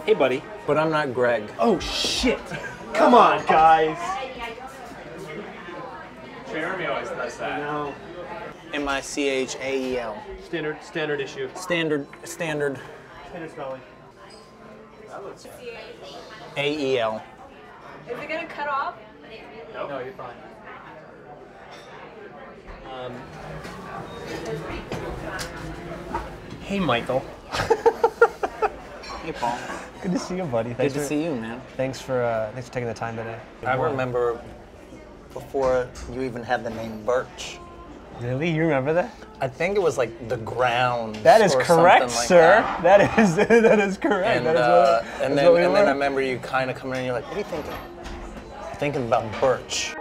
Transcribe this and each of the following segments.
Hey, buddy. But I'm not Greg. Oh, shit. Come on, guys. Jeremy always does that. No. M-I-C-H-A-E-L. Standard issue. Standard. Standard spelling. A-E-L. Is it gonna cut off? Nope. No, you're fine. Hey, Michael. Hey, Paul. Good to see you, buddy. Good to see you, man. Thanks for taking the time today. I remember before you even had the name Birch. Really? You remember that? I think it was like the ground. That is correct, like sir. That is correct. And then I remember you kind of coming in and you're like, what are you thinking? I'm thinking about Birch.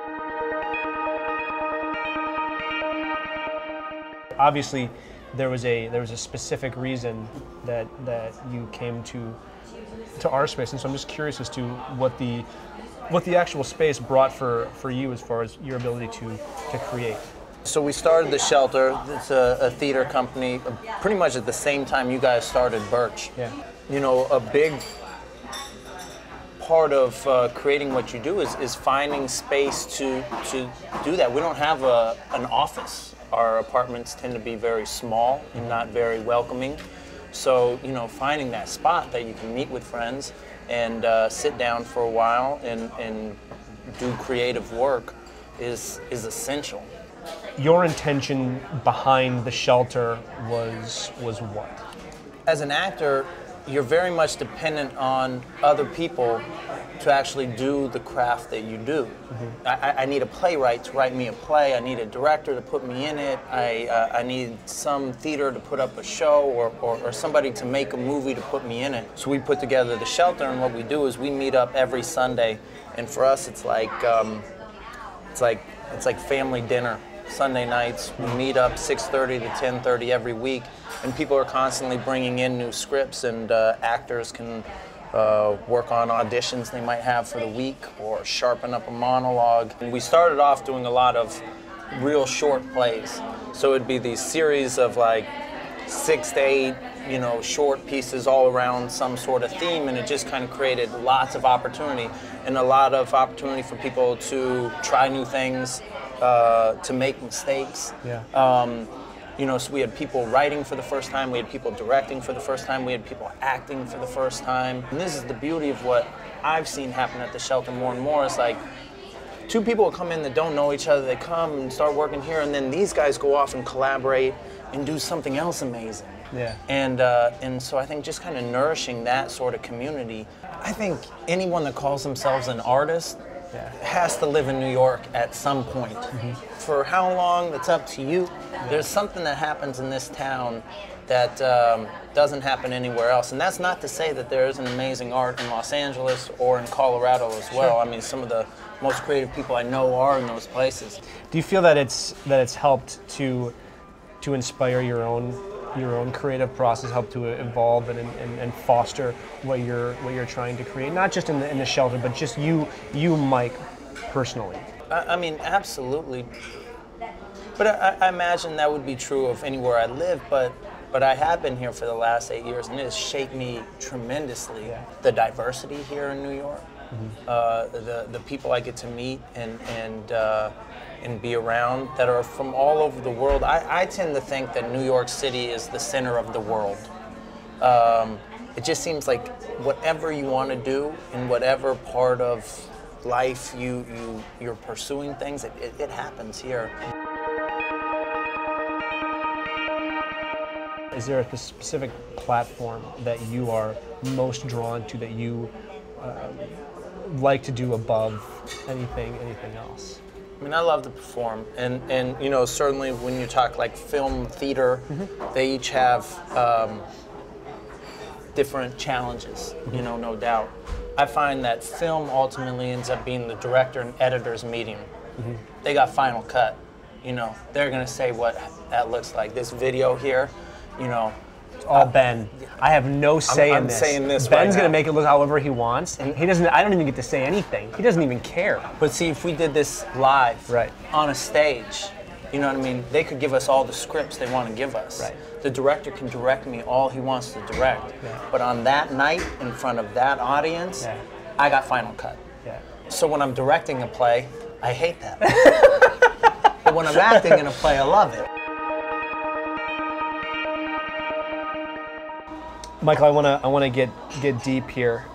Obviously, there was a specific reason that you came to our space, and so I'm just curious as to what the actual space brought for you as far as your ability to create. So we started the Shelter. It's a theater company, pretty much at the same time you guys started Birch. Yeah. You know, a big part of creating what you do is finding space to do that. We don't have an office. Our apartments tend to be very small and not very welcoming. So, you know, finding that spot that you can meet with friends and sit down for a while and do creative work is essential. Your intention behind the Shelter was what? As an actor, you're very much dependent on other people to actually do the craft that you do. Mm-hmm. I need a playwright to write me a play. I need a director to put me in it. I need some theater to put up a show or somebody to make a movie to put me in it. So we put together the Shelter, and what we do is we meet up every Sunday, and for us it's like family dinner. Sunday nights, we meet up 6:30 to 10:30 every week, and people are constantly bringing in new scripts, and actors can work on auditions they might have for the week or sharpen up a monologue. And we started off doing a lot of real short plays, so it'd be these series of like 6 to 8, you know, short pieces all around some sort of theme, and it just kind of created lots of opportunity and a lot of opportunity for people to try new things. To make mistakes. Yeah. You know, so we had people writing for the first time, we had people directing for the first time, we had people acting for the first time. And this is the beauty of what I've seen happen at the Shelter more and more. It's like two people will come in that don't know each other, they come and start working here, and then these guys go off and collaborate and do something else amazing. Yeah. And so I think just kind of nourishing that sort of community. I think anyone that calls themselves an artist has to live in New York at some point. Mm-hmm. For how long, that's up to you. Yeah. There's something that happens in this town that doesn't happen anywhere else. And that's not to say that there isn't amazing art in Los Angeles or in Colorado as well. Sure. I mean, some of the most creative people I know are in those places. Do you feel that it's helped to inspire your own creative process, help to evolve and foster what you're trying to create, not just in the Shelter, but just you Mike, personally? I mean, absolutely. But I imagine that would be true of anywhere I live, but I have been here for the last 8 years, and it has shaped me tremendously. Yeah. The diversity here in New York, the people I get to meet and be around that are from all over the world. I tend to think that New York City is the center of the world. It just seems like whatever you want to do in whatever part of life you're pursuing things, it happens here. Is there a specific platform that you are most drawn to, that you like to do above anything else? I mean, I love to perform, and you know, certainly when you talk like film, theater, they each have different challenges, you know, no doubt. I find that film ultimately ends up being the director and editor's medium. They got final cut. you know, they're gonna say what that looks like. This video here, you know, It's all Ben. I have no say in I'm this. saying this Ben's right gonna now. make it look however he wants, and he doesn't. I don't even get to say anything. He doesn't even care. but see, if we did this live Right. on a stage, you know what I mean? They could give us all the scripts they want to give us. Right. The director can direct me all he wants to direct. Yeah. But on that night, in front of that audience, Yeah. I got final cut. Yeah. So when I'm directing a play, I hate that. But when I'm acting in a play, I love it. Michael, I wanna get deep here.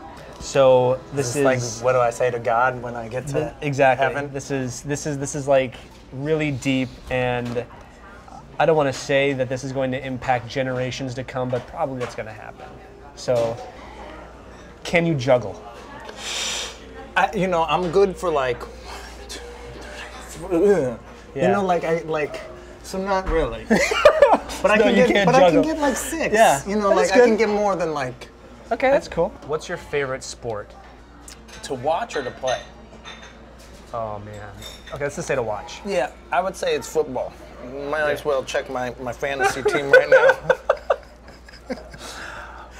So this is like, what do I say to God when I get to exactly heaven? This is like really deep, and I don't want to say that this is going to impact generations to come, but probably that's going to happen. So, can you juggle? You know, I'm good for like, you Yeah. know, so not really. But I No, can you get, can't but I can juggle. get like 6. Yeah, You know, that's like I can good. get more than like Okay, that's cool. What's your favorite sport? to watch or to play. Oh man. Okay, let's just say to watch. Yeah, I would say it's football. Might as well check my fantasy team right now.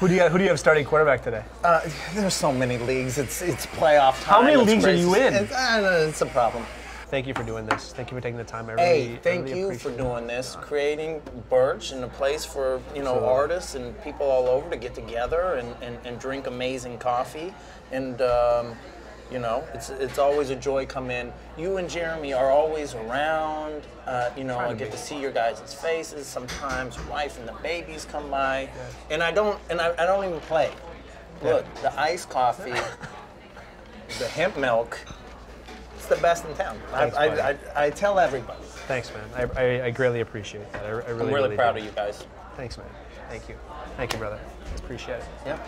Who do you have starting quarterback today? There's so many leagues. It's playoff time. How many It's leagues are crazy. you in? It's a problem. Thank you for doing this. Thank you for taking the time. Hey, I thank really you for appreciate it. doing this, creating Birch and a place for, you know, artists and people all over to get together and drink amazing coffee. And, you know, it's always a joy come in. You and Jeremy are always around. You know, I get to see your guys' faces. Sometimes your wife and the babies come by. And I don't even play. Look, the iced coffee, the hemp milk, it's the best in town. Thanks, I tell everybody. Thanks, man. I greatly appreciate that. I really, I'm really proud do. of you guys. Thanks, man. Thank you. Thank you, brother. Appreciate it. Yep.